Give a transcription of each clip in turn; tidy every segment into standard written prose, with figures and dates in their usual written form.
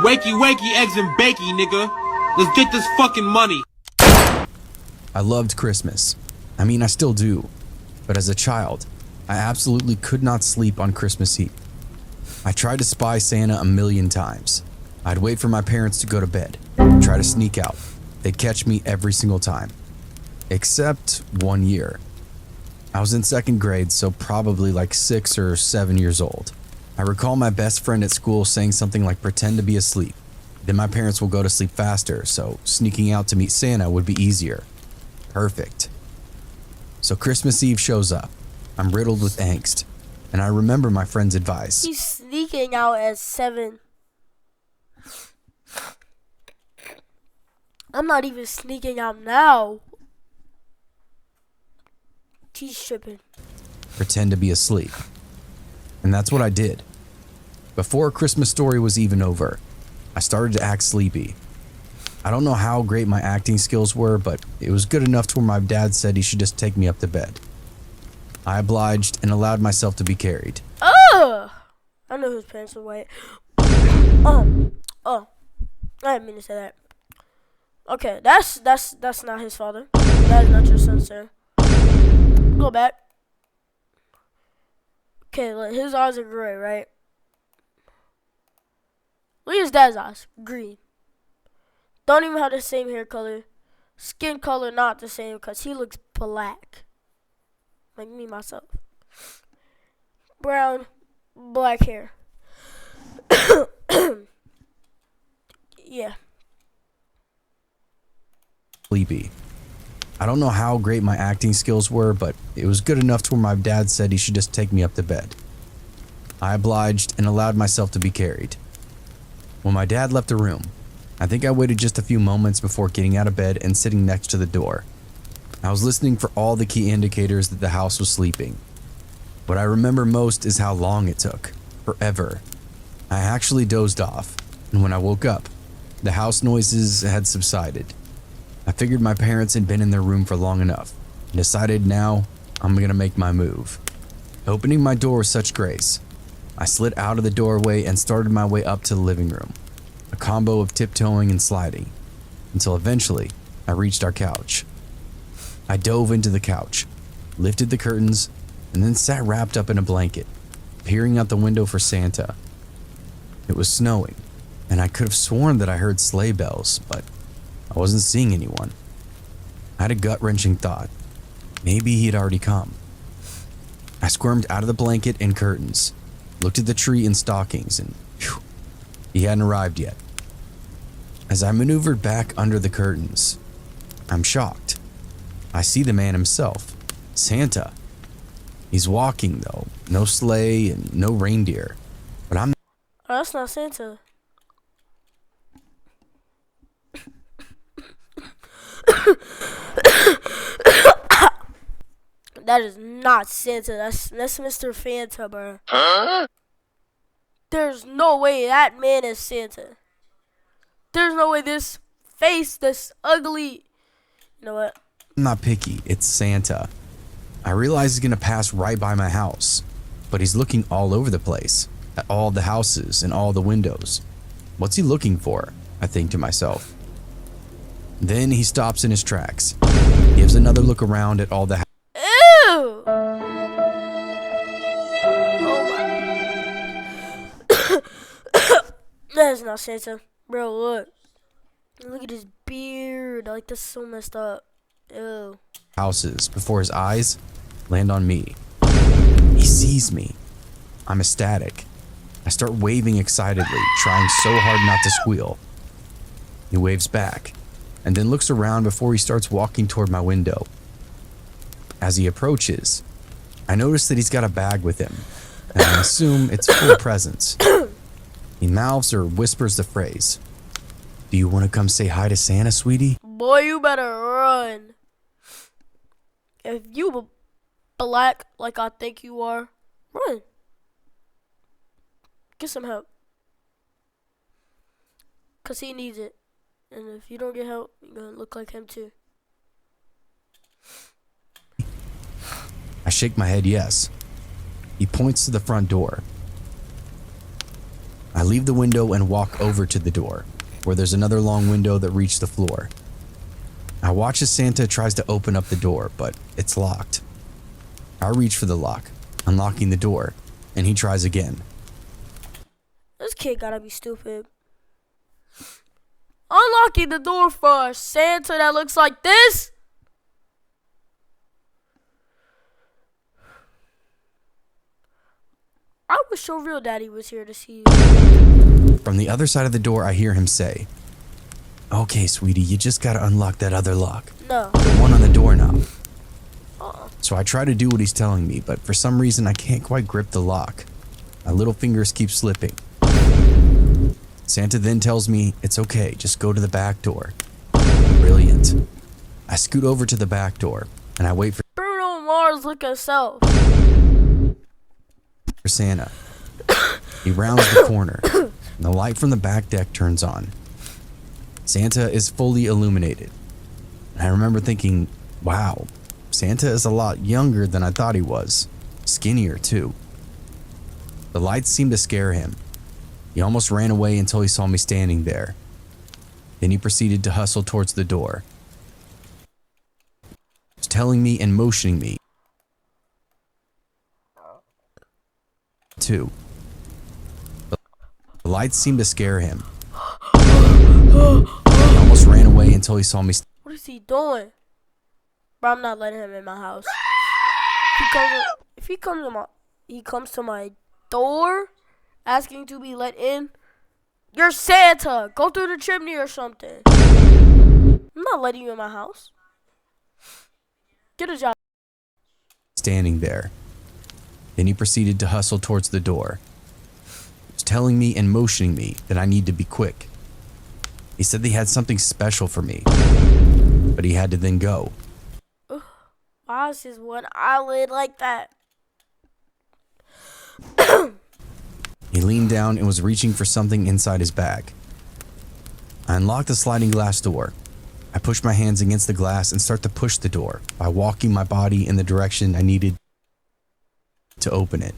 Wakey, wakey, eggs and bakey, nigga. Let's get this fucking money. I loved Christmas. I mean, I still do. But as a child, I absolutely could not sleep on Christmas Eve. I tried to spy Santa a million times. I'd wait for my parents to go to bed, try to sneak out. They'd catch me every single time. Except one year. I was in second grade, so probably like 6 or 7 years old. I recall my best friend at school saying something like pretend to be asleep. Then my parents will go to sleep faster, so sneaking out to meet Santa would be easier. Perfect. So Christmas Eve shows up. I'm riddled with angst, and I remember my friend's advice. He's sneaking out at 7. I'm not even sneaking out now. He's tripping. Pretend to be asleep. And that's what I did. Before Christmas Story was even over, I started to act sleepy. I don't know how great my acting skills were, but it was good enough to where my dad said he should just take me up to bed. I obliged and allowed myself to be carried. Oh! I know whose pants are white. Oh. I didn't mean to say that. Okay, that's not his father. That is not your son, sir. Go back. Okay, look, his eyes are gray, right? Look at his dad's eyes. Green. Don't even have the same hair color. Skin color not the same because he looks black. Like me, myself. Brown, black hair. Yeah. Sleepy. I don't know how great my acting skills were, but it was good enough to where my dad said he should just take me up to bed. I obliged and allowed myself to be carried. When my dad left the room, I think I waited just a few moments before getting out of bed and sitting next to the door. I was listening for all the key indicators that the house was sleeping. What I remember most is how long it took. Forever. I actually dozed off, and when I woke up, the house noises had subsided. I figured my parents had been in their room for long enough, and decided now I'm gonna make my move. Opening my door with such grace, I slid out of the doorway and started my way up to the living room, a combo of tiptoeing and sliding, until eventually I reached our couch. I dove into the couch, lifted the curtains, and then sat wrapped up in a blanket, peering out the window for Santa. It was snowing, and I could have sworn that I heard sleigh bells, but I wasn't seeing anyone. I had a gut-wrenching thought. Maybe he had already come. I squirmed out of the blanket and curtains, looked at the tree and stockings, and phew, he hadn't arrived yet. As I maneuvered back under the curtains, I'm shocked. I see the man himself, Santa. He's walking though, no sleigh and no reindeer, but I'm... Oh, that's not Santa. That is not Santa. That's Mr. Fanta, bro. Huh? There's no way that man is Santa. There's no way this face, this ugly... You know what? I'm not picky, it's Santa. I realize he's gonna pass right by my house, but he's looking all over the place, at all the houses and all the windows. What's he looking for? I think to myself. Then he stops in his tracks, gives another look around at all the houses. Ew! Oh my. That is not Santa. Bro, look. Look at his beard. Like, that's so messed up. Ew. Houses before his eyes land on me. He sees me. I'm ecstatic. I start waving excitedly, trying so hard not to squeal. He waves back, and then looks around before he starts walking toward my window. As he approaches, I notice that he's got a bag with him, and I assume it's full of presents. He mouths or whispers the phrase, "Do you want to come say hi to Santa, sweetie?" Boy, you better run. If you black like I think you are, run. Get some help. Because he needs it. And if you don't get help, you're going to look like him too. I shake my head yes. He points to the front door. I leave the window and walk over to the door, where there's another long window that reached the floor. I watch as Santa tries to open up the door, but it's locked. I reach for the lock, unlocking the door, and he tries again. This kid gotta be stupid. Unlocking the door for a Santa that looks like this? I wish your real daddy was here to see you. From the other side of the door, I hear him say, "Okay, sweetie, you just gotta unlock that other lock. No. The one on the doorknob." So I try to do what he's telling me, but for some reason I can't quite grip the lock. My little fingers keep slipping. Santa then tells me it's okay, just go to the back door. Brilliant. I scoot over to the back door and I wait for Bruno Mars look himself. Santa. He rounds the corner and the light from the back deck turns on. Santa is fully illuminated. And I remember thinking, wow, Santa is a lot younger than I thought he was. Skinnier too. The lights seemed to scare him. He almost ran away until he saw me standing there. Then he proceeded to hustle towards the door. He was telling me and motioning me too. The lights seemed to scare him. He almost ran away until he saw me. What is he doing? Bro, I'm not letting him in my house. If he comes to my door asking to be let in, you're Santa. Go through the chimney or something. I'm not letting you in my house. Get a job. Standing there. Then he proceeded to hustle towards the door. He was telling me and motioning me that I need to be quick. He said they had something special for me, but he had to then go. Why is his one eyelid like that? He leaned down and was reaching for something inside his bag. I unlocked the sliding glass door. I push my hands against the glass and start to push the door by walking my body in the direction I needed to open it.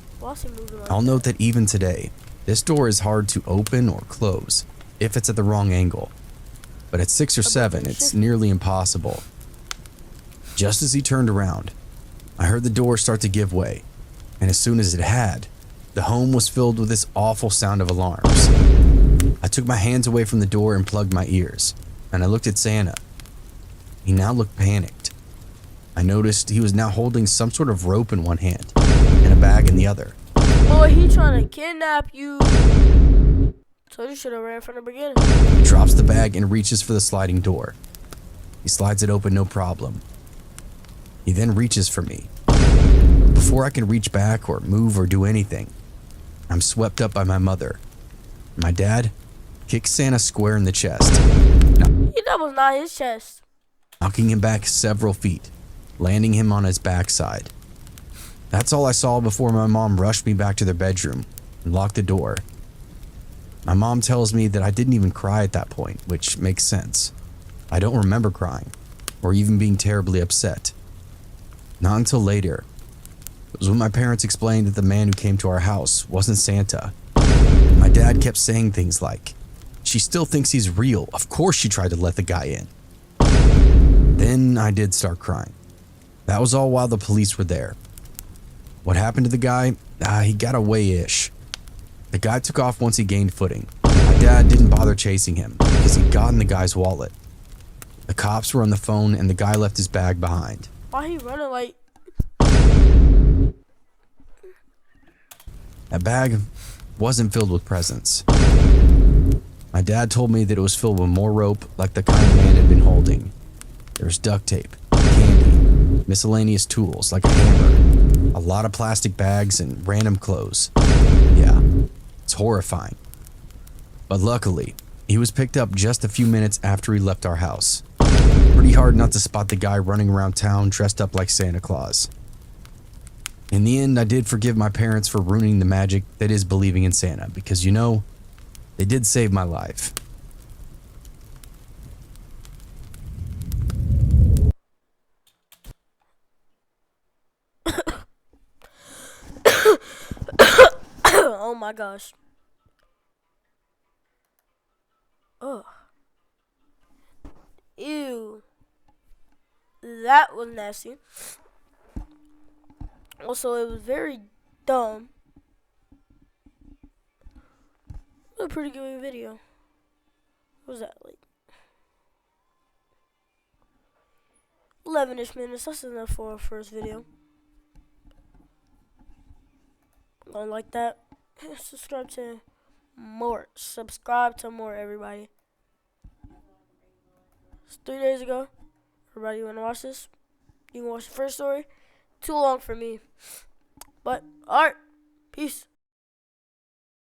I'll note that even today, this door is hard to open or close if it's at the wrong angle. But at 6 or 7, it's nearly impossible. Just as he turned around, I heard the door start to give way, and as soon as it had, the home was filled with this awful sound of alarms. I took my hands away from the door and plugged my ears, and I looked at Santa. He now looked panicked. I noticed he was now holding some sort of rope in one hand and a bag in the other. Boy, he trying to kidnap you. So you should have ran from the beginning. He drops the bag and reaches for the sliding door. He slides it open no problem. He then reaches for me. Before I can reach back or move or do anything, I'm swept up by my mother. My dad kicks Santa square in the chest, That was not his chest. knocking him back several feet, landing him on his backside. That's all I saw before my mom rushed me back to their bedroom and locked the door. My mom tells me that I didn't even cry at that point, which makes sense. I don't remember crying or even being terribly upset. Not until later. It was when my parents explained that the man who came to our house wasn't Santa. My dad kept saying things like, "She still thinks he's real. Of course she tried to let the guy in." Then I did start crying. That was all while the police were there. What happened to the guy? He got away-ish. The guy took off once he gained footing. My dad didn't bother chasing him because he'd gotten the guy's wallet. The cops were on the phone and the guy left his bag behind. Why he running like... That bag wasn't filled with presents. My dad told me that it was filled with more rope like the kind the man had been holding. There was duct tape, candy, miscellaneous tools like a hammer, a lot of plastic bags, and random clothes. Yeah, it's horrifying. But luckily, he was picked up just a few minutes after he left our house. Pretty hard not to spot the guy running around town dressed up like Santa Claus. In the end, I did forgive my parents for ruining the magic that is believing in Santa because, you know, they did save my life. Oh my gosh. Ugh. Ew. That was nasty. Also, it was very dumb. A pretty good video. What was that, like 11-ish minutes? That's enough for our first video. Don't like that? Subscribe to more. Subscribe to more, everybody. It's 3 days ago. Everybody wanna watch this? You can watch the first story. Too long for me. But alright. Peace.